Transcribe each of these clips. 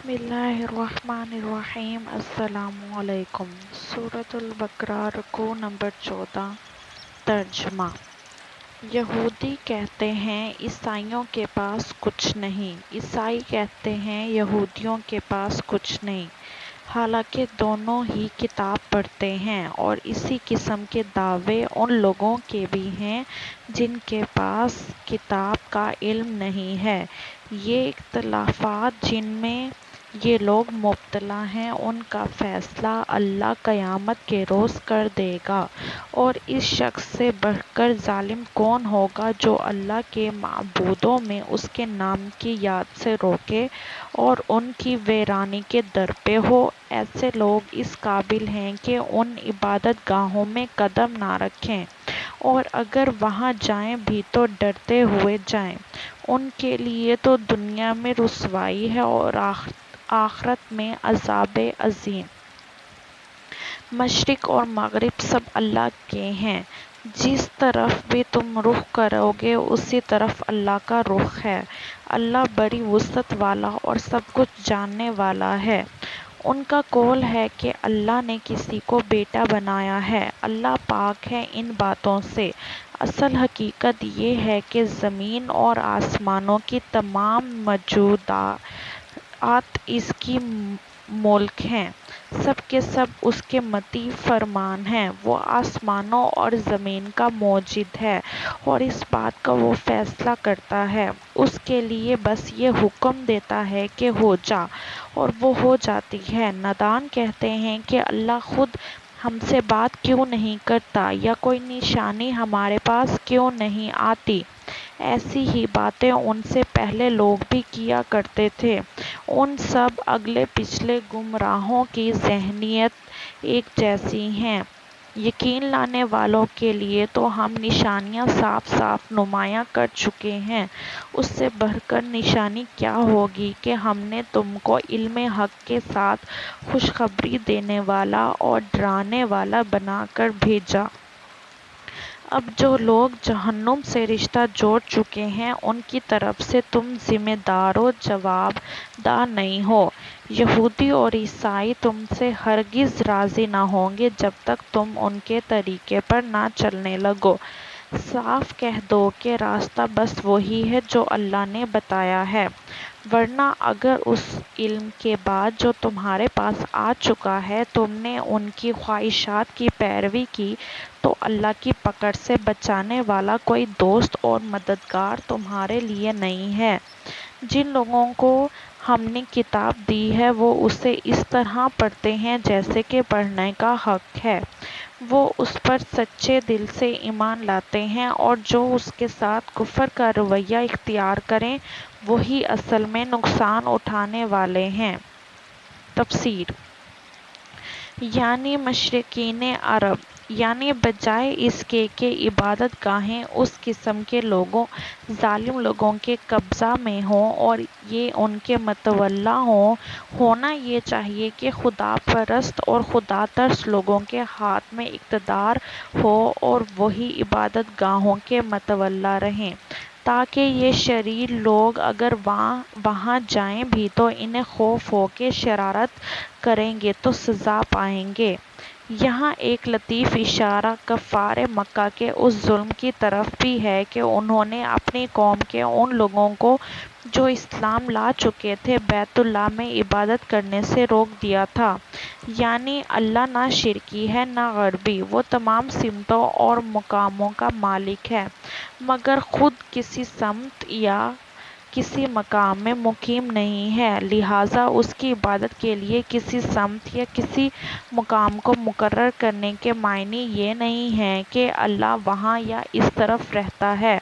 اللہ الرحمن الرحیم۔ السلام علیکم۔ سورۃ البقرہ، رکوع نمبر 14۔ ترجمہ۔ یہودی کہتے ہیں عیسائیوں کے پاس کچھ نہیں، عیسائی کہتے ہیں یہودیوں کے پاس کچھ نہیں، حالانکہ دونوں ہی کتاب پڑھتے ہیں، اور اسی قسم کے دعوے ان لوگوں کے بھی ہیں جن کے پاس کتاب کا علم نہیں ہے۔ یہ اختلافات جن میں یہ لوگ مبتلا ہیں، ان کا فیصلہ اللہ قیامت کے روز کر دے گا، اور اس شخص سے بڑھ کر ظالم کون ہوگا جو اللہ کے معبودوں میں اس کے نام کی یاد سے روکے اور ان کی ویرانی کے در پہ ہو۔ ایسے لوگ اس قابل ہیں کہ ان عبادت گاہوں میں قدم نہ رکھیں، اور اگر وہاں جائیں بھی تو ڈرتے ہوئے جائیں۔ ان کے لیے تو دنیا میں رسوائی ہے اور آخرت میں عذاب عظیم۔ مشرق اور مغرب سب اللہ کے ہیں، جس طرف بھی تم رخ کرو گے اسی طرف اللہ کا رخ ہے۔ اللہ بڑی وسعت والا اور سب کچھ جاننے والا ہے۔ ان کا قول ہے کہ اللہ نے کسی کو بیٹا بنایا ہے، اللہ پاک ہے ان باتوں سے۔ اصل حقیقت یہ ہے کہ زمین اور آسمانوں کی تمام موجودات اس کی ملک ہیں، سب کے سب اس کے مطیع فرمان ہیں۔ وہ آسمانوں اور زمین کا موجد ہے اور اس بات کا وہ فیصلہ کرتا ہے۔ اس کے لیے بس یہ حکم دیتا ہے کہ ہو جا، اور وہ ہو جاتی ہے۔ نادان کہتے ہیں کہ اللہ خود ہم سے بات کیوں نہیں کرتا، یا کوئی نشانی ہمارے پاس کیوں نہیں آتی۔ ایسی ہی باتیں ان سے پہلے لوگ بھی کیا کرتے تھے۔ ان سب اگلے پچھلے گمراہوں کی ذہنیت ایک جیسی ہے۔ یقین لانے والوں کے لیے تو ہم نشانیاں صاف صاف نمایاں کر چکے ہیں۔ اس سے بڑھ کر نشانی کیا ہوگی کہ ہم نے تم کو علم حق کے ساتھ خوشخبری دینے والا اور ڈرانے والا بنا کر بھیجا۔ اب جو لوگ جہنم سے رشتہ جوڑ چکے ہیں ان کی طرف سے تم ذمہ دار و جواب دہ نہیں ہو۔ یہودی اور عیسائی تم سے ہرگز راضی نہ ہوں گے جب تک تم ان کے طریقے پر نہ چلنے لگو۔ صاف کہہ دو کہ راستہ بس وہی ہے جو اللہ نے بتایا ہے، ورنہ اگر اس علم کے بعد جو تمہارے پاس آ چکا ہے تم نے ان کی خواہشات کی پیروی کی تو اللہ کی پکڑ سے بچانے والا کوئی دوست اور مددگار تمہارے لیے نہیں ہے۔ جن لوگوں کو ہم نے کتاب دی ہے وہ اسے اس طرح پڑھتے ہیں جیسے کہ پڑھنے کا حق ہے۔ وہ اس پر سچے دل سے ایمان لاتے ہیں، اور جو اس کے ساتھ کفر کا رویہ اختیار کریں وہی اصل میں نقصان اٹھانے والے ہیں۔ تفسیر۔ یعنی مشرکین عرب، یعنی بجائے اس کے کہ عبادت گاہیں اس قسم کے لوگوں ظالم لوگوں کے قبضہ میں ہوں اور یہ ان کے متولی ہوں، ہونا یہ چاہیے کہ خدا پرست اور خدا ترس لوگوں کے ہاتھ میں اقتدار ہو اور وہی عبادت گاہوں کے متولی رہیں، تاکہ یہ شریر لوگ اگر وہاں جائیں بھی تو انہیں خوف ہو کہ شرارت کریں گے تو سزا پائیں گے۔ یہاں ایک لطیف اشارہ کفار مکہ کے اس ظلم کی طرف بھی ہے کہ انہوں نے اپنی قوم کے ان لوگوں کو جو اسلام لا چکے تھے بیت اللہ میں عبادت کرنے سے روک دیا تھا۔ یعنی اللہ نہ شرکی ہے نہ غربی، وہ تمام سمتوں اور مقاموں کا مالک ہے، مگر خود کسی سمت یا کسی مقام میں مقیم نہیں ہے، لہٰذا اس کی عبادت کے لیے کسی سمت یا کسی مقام کو مقرر کرنے کے معنی یہ نہیں ہے کہ اللہ وہاں یا اس طرف رہتا ہے،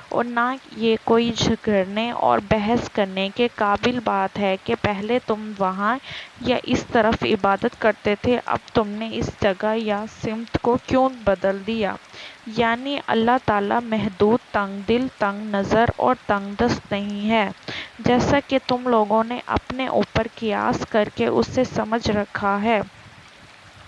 اور نہ یہ کوئی جھگڑنے اور بحث کرنے کے قابل بات ہے کہ پہلے تم وہاں یا اس طرف عبادت کرتے تھے، اب تم نے اس جگہ یا سمت کو کیوں بدل دیا۔ یعنی اللہ تعالیٰ محدود، تنگ دل، تنگ نظر اور تنگ دست نہیں ہے، جیسا کہ تم لوگوں نے اپنے اوپر قیاس کر کے اسے سمجھ رکھا ہے۔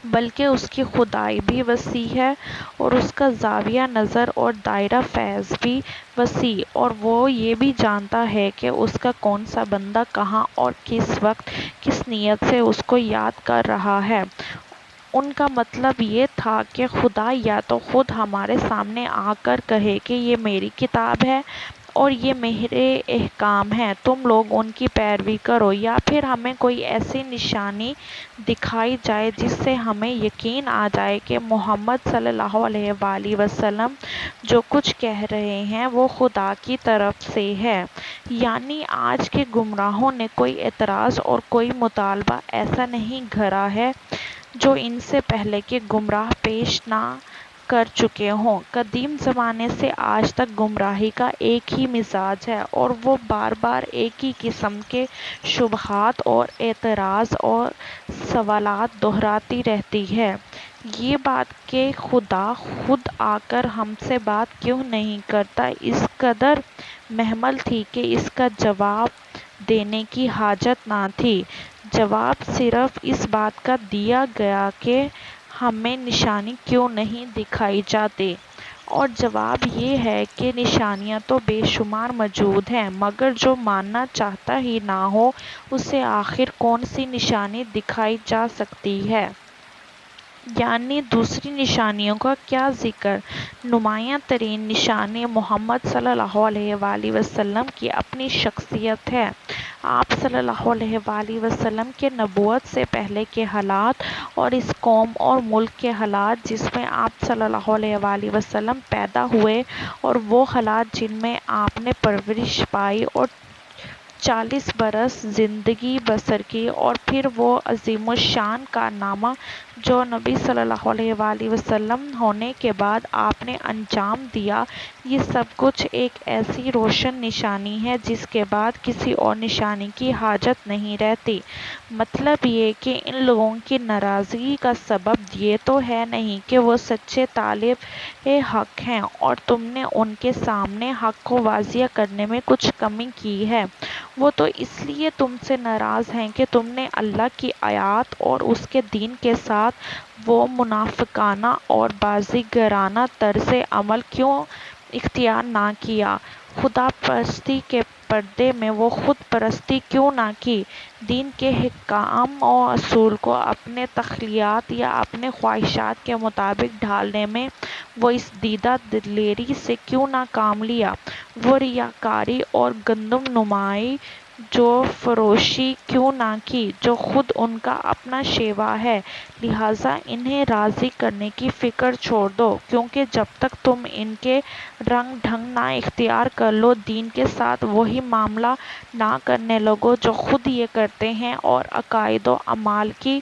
بلکہ اس کی خدائی بھی وسیع ہے اور اس کا زاویہ نظر اور دائرہ فیض بھی وسیع، اور وہ یہ بھی جانتا ہے کہ اس کا کون سا بندہ کہاں اور کس وقت کس نیت سے اس کو یاد کر رہا ہے۔ ان کا مطلب یہ تھا کہ خدا یا تو خود ہمارے سامنے آ کر کہے کہ یہ میری کتاب ہے اور یہ میرے احکام ہیں، تم لوگ ان کی پیروی کرو، یا پھر ہمیں کوئی ایسی نشانی دکھائی جائے جس سے ہمیں یقین آ جائے کہ محمد صلی اللہ علیہ وآلہ وسلم جو کچھ کہہ رہے ہیں وہ خدا کی طرف سے ہے۔ یعنی آج کے گمراہوں نے کوئی اعتراض اور کوئی مطالبہ ایسا نہیں گھڑا ہے جو ان سے پہلے کے گمراہ پیش نہ کر چکے ہوں۔ قدیم زمانے سے آج تک گمراہی کا ایک ہی مزاج ہے اور وہ بار بار ایک ہی قسم کے شبہات اور اعتراض اور سوالات دہراتی رہتی ہے۔ یہ بات کہ خدا خود آ کر ہم سے بات کیوں نہیں کرتا اس قدر محمل تھی کہ اس کا جواب دینے کی حاجت نہ تھی۔ جواب صرف اس بات کا دیا گیا کہ ہمیں نشانی کیوں نہیں دکھائی جاتی، اور جواب یہ ہے کہ نشانیاں تو بے شمار موجود ہیں، مگر جو ماننا چاہتا ہی نہ ہو اسے آخر کون سی نشانی دکھائی جا سکتی ہے۔ یعنی دوسری نشانیوں کا کیا ذکر؟ نمایاں ترین نشانی محمد صلی اللہ علیہ وآلہ وسلم کی اپنی شخصیت ہے۔ آپ صلی اللہ علیہ وآلہ وسلم کے نبوت سے پہلے کے حالات اور اس قوم اور ملک کے حالات جس میں آپ صلی اللہ علیہ وآلہ وسلم پیدا ہوئے، اور وہ حالات جن میں آپ نے پرورش پائی اور 40 برس زندگی بسر کی، اور پھر وہ عظیم الشان کارنامہ جو نبی صلی اللہ علیہ وآلہ وسلم ہونے کے بعد آپ نے انجام دیا، یہ سب کچھ ایک ایسی روشن نشانی ہے جس کے بعد کسی اور نشانی کی حاجت نہیں رہتی۔ مطلب یہ کہ ان لوگوں کی ناراضگی کا سبب یہ تو ہے نہیں کہ وہ سچے طالب حق ہیں اور تم نے ان کے سامنے حق کو واضح کرنے میں کچھ کمی کی ہے، وہ تو اس لیے تم سے ناراض ہیں کہ تم نے اللہ کی آیات اور اس کے دین کے ساتھ وہ منافقانہ اور بازیگرانہ طرز عمل کیوں اختیار نہ کیا، خدا پرستی کے پردے میں وہ خود پرستی کیوں نہ کی، دین کے احکام و اصول کو اپنے تخیلات یا اپنے خواہشات کے مطابق ڈھالنے میں وہ اس دیدہ دلیری سے کیوں نہ کام لیا، وہ ریاکاری اور گندم نمائی جو فروشی کیوں نہ کی جو خود ان کا اپنا شیوا ہے۔ لہٰذا انہیں راضی کرنے کی فکر چھوڑ دو، کیونکہ جب تک تم ان کے رنگ ڈھنگ نہ اختیار کر لو، دین کے ساتھ وہی معاملہ نہ کرنے لگو جو خود یہ کرتے ہیں، اور عقائد و اعمال کی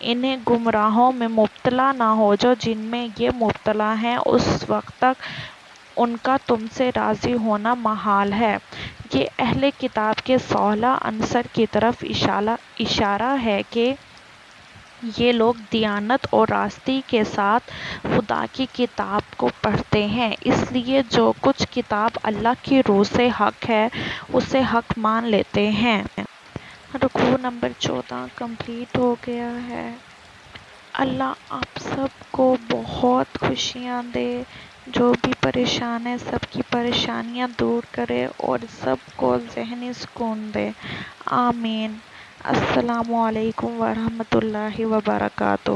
انہیں گمراہوں میں مبتلا نہ ہو جو جن میں یہ مبتلا ہیں، اس وقت تک ان کا تم سے راضی ہونا محال ہے۔ یہ اہل کتاب کے صالح عنصر کی طرف اشارہ ہے کہ یہ لوگ دیانت اور راستی کے ساتھ خدا کی کتاب کو پڑھتے ہیں، اس لیے جو کچھ کتاب اللہ کی روح سے حق ہے اسے حق مان لیتے ہیں۔ رکوع نمبر 14 کمپلیٹ ہو گیا ہے۔ اللہ آپ سب کو بہت خوشیاں دے، جو بھی پریشان ہے سب کی پریشانیاں دور کرے اور سب کو ذہنی سکون دے، آمین۔ السلام علیکم ورحمۃ اللہ وبرکاتہ۔